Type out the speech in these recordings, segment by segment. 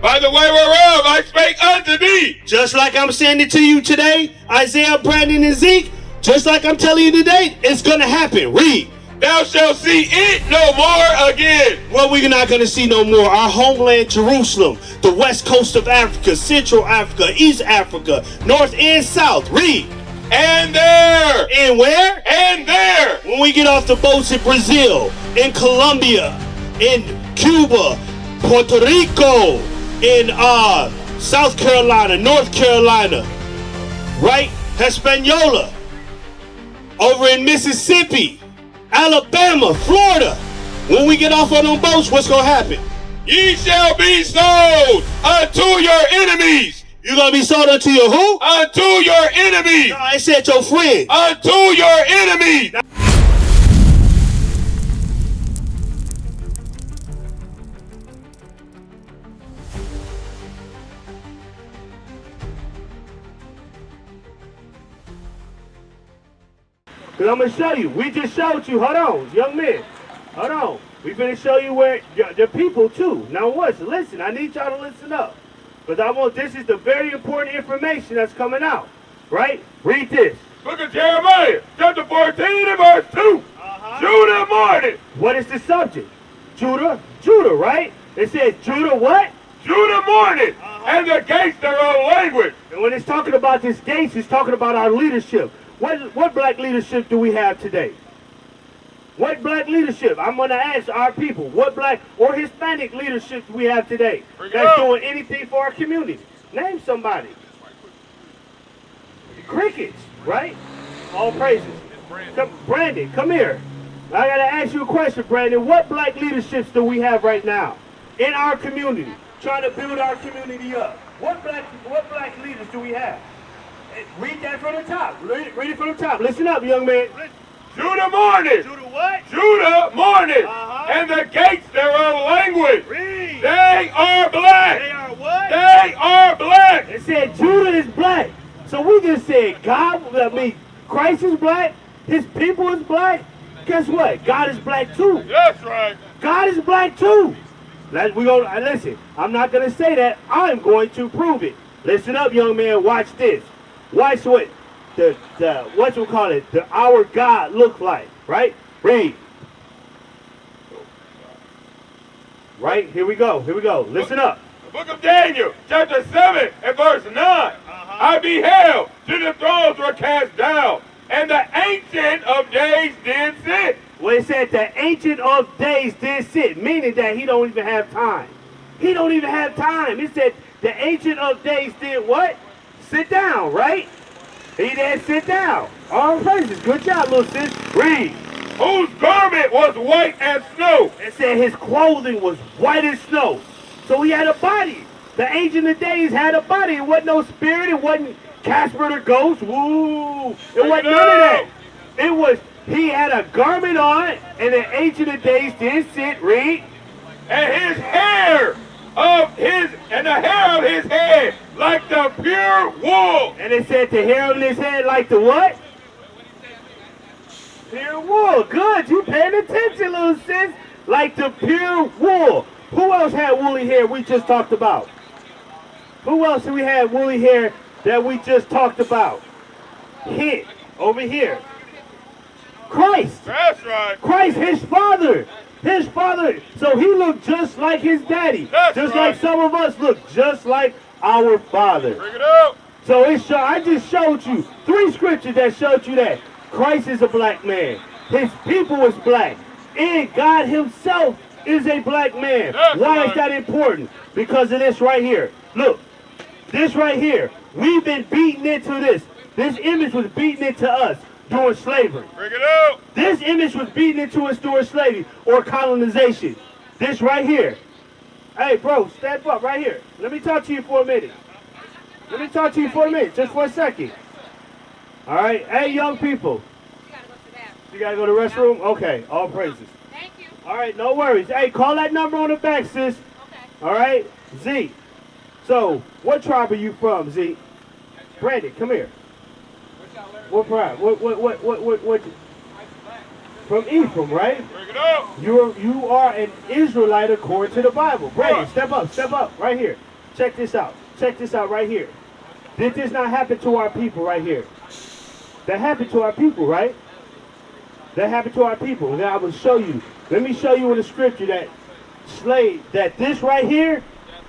By the way whereof I spake unto thee. Just like I'm saying it to you today, Isaiah, Brandon, and Zeke, just like I'm telling you today, it's going to happen. Read. Thou shalt see it no more again. Well, we're not going to see no more. Our homeland, Jerusalem, the west coast of Africa, Central Africa, East Africa, North and South. Read. And there. And where? And there. When we get off the boats in Brazil, in Colombia, in Cuba, Puerto Rico, in South Carolina, North Carolina, right? Hispaniola, over in Mississippi, Alabama, Florida. When we get off on them boats, what's going to happen? Ye shall be sold unto your enemies. You going to be sold unto your who? Unto your enemies. No, I said your friend. Unto your enemies. Because I'm going to show you. We just showed you. Hold on, young men. Hold on. We're going to show you where the people too. Now watch. Listen. I need y'all to listen up. Because this is the very important information that's coming out. Right? Read this. Book of Jeremiah, chapter 14 and verse 2. Judah mourned. What is the subject? Judah, right? It says Judah what? Judah mourned. And the gates thereof language. And when it's talking about this gates, it's talking about our leadership. What black leadership do we have today? What black leadership? I'm going to ask our people. What black or Hispanic leadership do we have today that's doing anything for our community? Name somebody. Crickets, right? All praises. Brandon, come here. I got to ask you a question, Brandon. What black leaderships do we have right now in our community, trying to build our community up? What black leaders do we have? Read that from the top. Read it from the top. Listen up, young man. Judah mourned. Judah what? Judah mourned. And the gates thereof language. Read. They are black. They are what? They are black. It said Judah is black. So we just said Christ is black. His people is black. Guess what? God is black too. That's right. God is black too. Listen, I'm not going to say that. I'm going to prove it. Listen up, young man. Watch this. Watch what our God look like, right? Read. Right, here we go. Listen up. The book of Daniel, chapter 7 and verse 9. I beheld, till the thrones were cast down, and the Ancient of Days did sit. Well, it said the Ancient of Days did sit, meaning that he don't even have time. He don't even have time. It said the Ancient of Days did what? Sit down, right? He did sit down. All praises. Good job, little sis. Read. Whose garment was white as snow. It said his clothing was white as snow. So he had a body. The Ancient of Days had a body. It wasn't no spirit. It wasn't Casper the Ghost. Woo. It wasn't none of that. It was, he had a garment on, and the Ancient of Days did sit. Read. And the hair of his head like the pure wool. And it said the hair on his head like the what? Pure wool. Good. You paying attention, little sis. Like the pure wool. Who else had woolly hair we just talked about? Who else do we have woolly hair that we just talked about? Here. Over here. Christ. That's right. Christ, his father. His father. So he looked just like his daddy. That's just right. like some of us look just like our father. Bring it up. So I just showed you 3 scriptures that showed you that Christ is a black man. His people is black. And God himself is a black man. That's Why right. is that important? Because of this right here. Look, this right here. We've been beaten into this. This image was beaten into us during slavery. Bring it up. This image was beaten into us during slavery or colonization. This right here. Hey, bro, step up right here. Let me talk to you for a minute. Just for a second. All right. Hey, young people. You got to go to the restroom? Okay. All praises. Thank you. All right. No worries. Hey, call that number on the back, sis. Okay. All right. Z. So, what tribe are you from, Z? Brandon, come here. What tribe? What? From Ephraim, right? Bring it up. You are an Israelite according to the Bible. Brandon, step up right here. Check this out. Check this out right here. Did this not happen to our people right here? That happened to our people, right? That happened to our people. Now I will show you. Let me show you in the scripture that this right here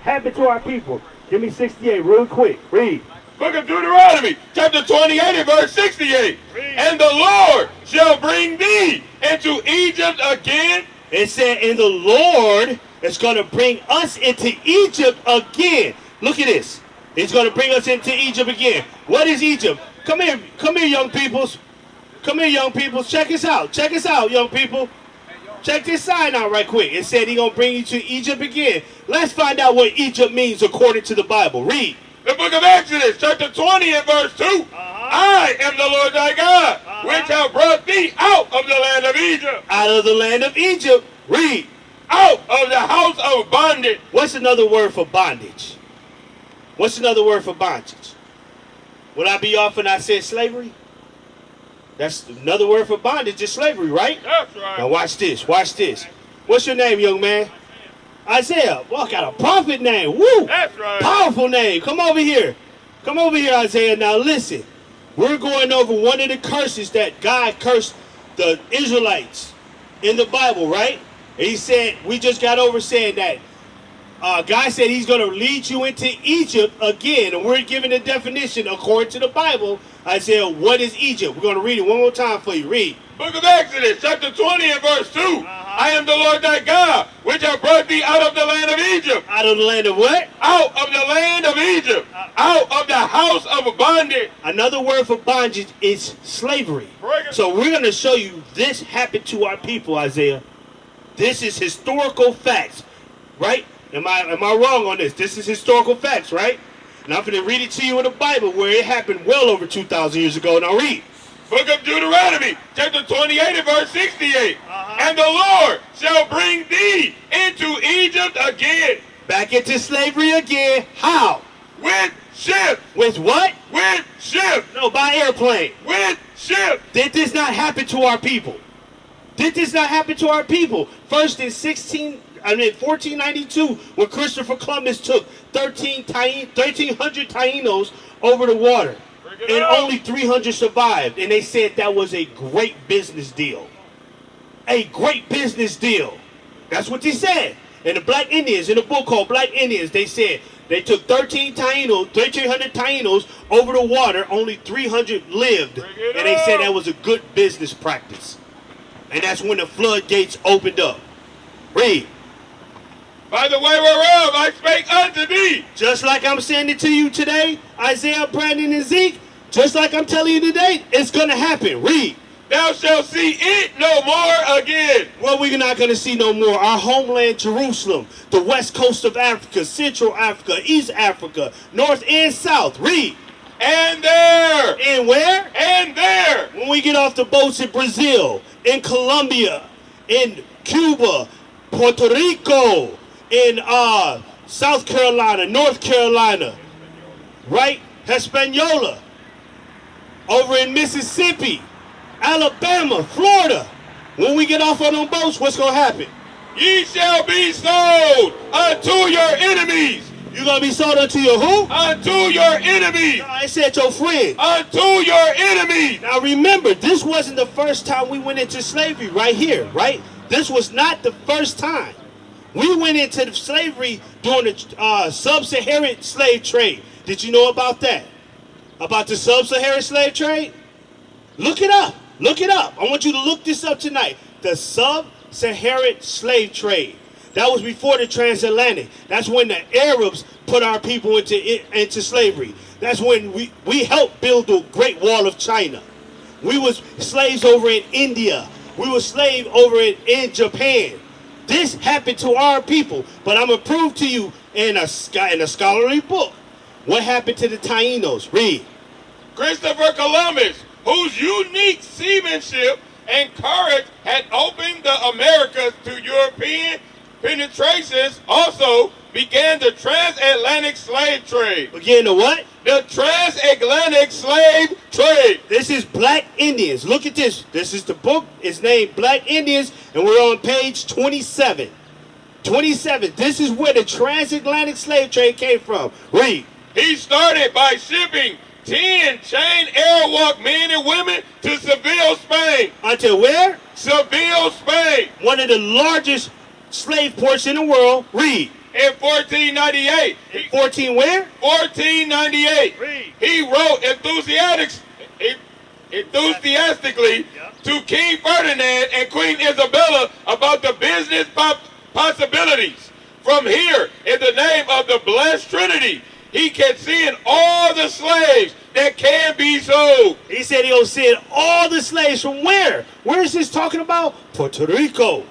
happened to our people. Give me 68 real quick. Read. Book of Deuteronomy, chapter 28 and verse 68. And the Lord shall bring thee into Egypt again. It said, and the Lord is going to bring us into Egypt again. Look at this. He's going to bring us into Egypt again. What is Egypt? Come here, young peoples. Come here, young people. Check us out. Check us out, young people. Check this sign out right quick. It said he's going to bring you to Egypt again. Let's find out what Egypt means according to the Bible. Read. The book of Exodus, chapter 20 and verse 2. I am the Lord thy God, which have brought thee out of the land of Egypt. Out of the land of Egypt. Read. Out of the house of bondage. What's another word for bondage? What's another word for bondage? Would I be off when I said slavery? That's another word for bondage is slavery, right? That's right. Now watch this. Watch this. What's your name, young man? Isaiah. Well, I got a prophet name. Woo! That's right. Powerful name. Come over here. Come over here, Isaiah. Now listen. We're going over one of the curses that God cursed the Israelites in the Bible, right? And he said, we just got over saying that God said he's going to lead you into Egypt again. And we're giving a definition according to the Bible. Isaiah, what is Egypt? We're going to read it one more time for you. Read. Book of Exodus, chapter 20 and verse 2. I am the Lord thy God, which have brought thee out of the land of Egypt. Out of the land of what? Out of the land of Egypt. Out of the house of bondage. Another word for bondage is slavery. So we're going to show you this happened to our people, Isaiah. This is historical facts, right? Am I wrong on this? This is historical facts, right? And I'm going to read it to you in the Bible where it happened well over 2,000 years ago. Now read. Book of Deuteronomy, chapter 28 and verse 68. And the Lord shall bring thee into Egypt again. Back into slavery again. How? With ships. With what? With ships. No, by airplane. With ships. Did this not happen to our people? Did this not happen to our people? First in 1492, when Christopher Columbus took 1,300 Taínos over the water. And only 300 survived. And they said that was a great business deal. A great business deal. That's what they said. And the Black Indians, in a book called Black Indians, they said they took 1,300 Taínos over the water. Only 300 lived. And they said that was a good business practice. And that's when the floodgates opened up. Read. By the way whereof I spake unto thee. Just like I'm saying it to you today, Isaiah, Brandon, and Zeke, just like I'm telling you today, it's going to happen. Read. Thou shalt see it no more again. Well, we're not going to see no more. Our homeland, Jerusalem, the west coast of Africa, Central Africa, East Africa, North and South. Read. And there. And where? And there. When we get off the boats in Brazil, in Colombia, in Cuba, Puerto Rico, in South Carolina, North Carolina, right? Hispaniola, over in Mississippi, Alabama, Florida. When we get off on them boats, what's going to happen? Ye shall be sold unto your enemies. You're going to be sold unto your who? Unto your enemies. No, I said your friend. Unto your enemies. Now remember, this wasn't the first time we went into slavery right here, right? This was not the first time. We went into slavery during the sub-Saharan slave trade. Did you know about that? About the sub-Saharan slave trade? Look it up. Look it up. I want you to look this up tonight. The sub-Saharan slave trade. That was before the transatlantic. That's when the Arabs put our people into slavery. That's when we helped build the Great Wall of China. We was slaves over in India. We were slaves over in Japan. This happened to our people, but I'm going to prove to you in a scholarly book what happened to the Taínos. Read. Christopher Columbus, whose unique seamanship and courage had opened the Americas to European penetrations, also began the transatlantic slave trade. Began the what? The transatlantic slave trade. This is Black Indians. Look at this. This is the book. It's named Black Indians, and we're on page 27. 27. This is where the transatlantic slave trade came from. Read. He started by shipping 10 chained Arawak men and women to Seville, Spain. Until where? Seville, Spain. One of the largest slave ports in the world. Read. In 1498. 14 where? 1498. Read. He wrote enthusiastically to King Ferdinand and Queen Isabella about the business possibilities. From here, in the name of the Blessed Trinity, he can send all the slaves that can be sold. He said he'll send all the slaves from where? Where is this talking about? Puerto Rico.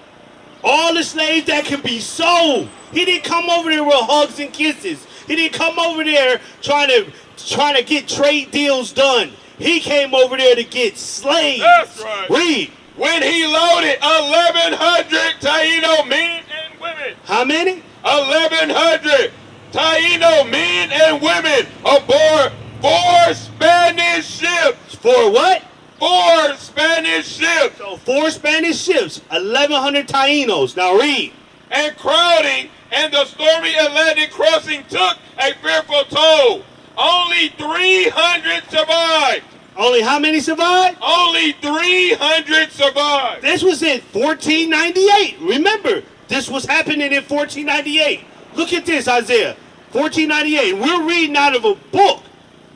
All the slaves that can be sold. He didn't come over there with hugs and kisses. He didn't come over there trying to get trade deals done. He came over there to get slaves. That's right. Read. When he loaded 1,100 Taíno men and women. How many? 1,100 Taíno men and women aboard 4 Spanish ships. For what? 4 Spanish ships. So 4 Spanish ships, 1,100 Taínos. Now read. And crowding and the stormy Atlantic crossing took a fearful toll. Only 300 survived. Only how many survived? Only 300 survived. This was in 1498. Remember, this was happening in 1498. Look at this, Isaiah. 1498. We're reading out of a book,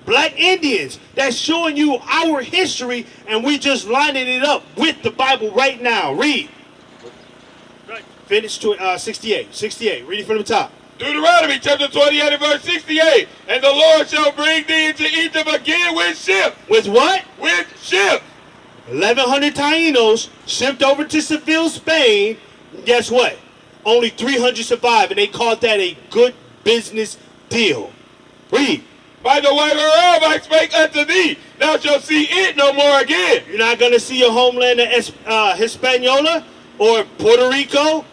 Black Indians, that's showing you our history, and we just lining it up with the Bible right now. Read. Finish to 68. 68. Read it from the top. Deuteronomy chapter 28 and verse 68. And the Lord shall bring thee into Egypt again with ships. With what? With ships. 1,100 Taínos shipped over to Seville, Spain. Guess what? Only 300 survived, and they called that a good business deal. Read. By the way whereof I spake unto thee, thou shalt see it no more again. You're not going to see your homeland of Hispaniola or Puerto Rico.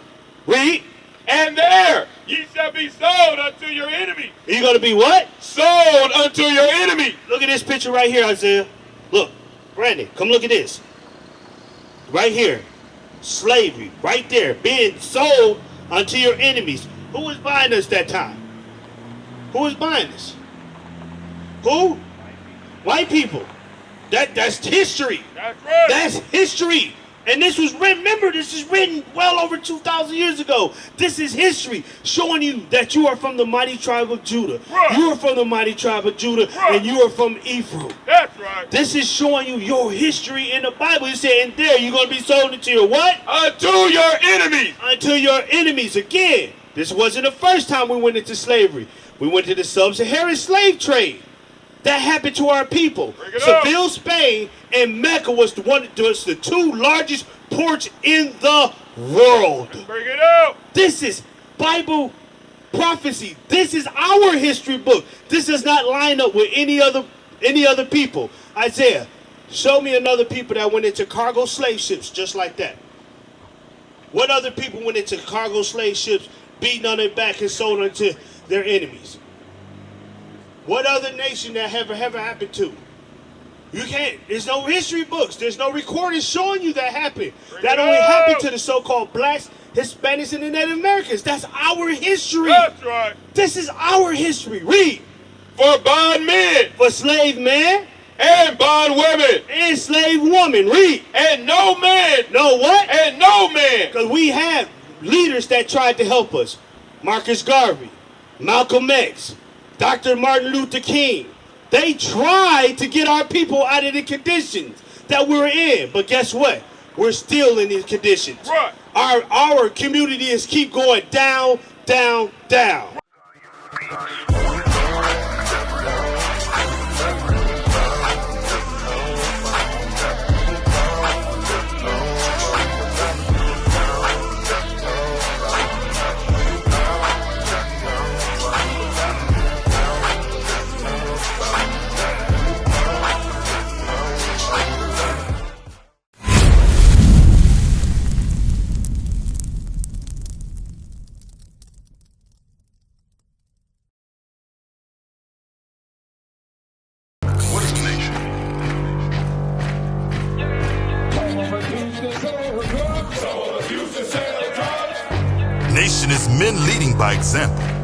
Read. And there ye shall be sold unto your enemy. You're going to be what? Sold unto your enemy. Look at this picture right here, Isaiah. Look. Brandon, come look at this. Right here. Slavery. Right there. Being sold unto your enemies. Who was buying us that time? Who was buying us? Who? White people. That's history. That's right. That's history. And this was written, remember, this is written well over 2,000 years ago. This is history showing you that you are from the mighty tribe of Judah. Right. You are from the mighty tribe of Judah, right. And you are from Ephraim. That's right. This is showing you your history in the Bible. It said in there, you're going to be sold into your what? Unto your enemies. Unto your enemies. Again, this wasn't the first time we went into slavery. We went to the sub-Saharan slave trade. That happened to our people. Seville, Spain, and Mecca was the 2 largest ports in the world. Bring it out. This is Bible prophecy. This is our history book. This does not line up with any other people. Isaiah, show me another people that went into cargo slave ships just like that. What other people went into cargo slave ships, beating on their back and sold unto their enemies? What other nation that ever happened to? You can't. There's no history books. There's no recordings showing you that happened. That only happened to the so-called blacks, Hispanics, and the Native Americans. That's our history. That's right. This is our history. Read. For bondmen. For slave men. And bondwomen. And slave woman. Read. And no man. No what? And no man. Because we have leaders that tried to help us. Marcus Garvey, Malcolm X, Dr. Martin Luther King. They tried to get our people out of the conditions that we're in. But guess what? We're still in these conditions. Right. Our community is keep going down, down, down. leading by example,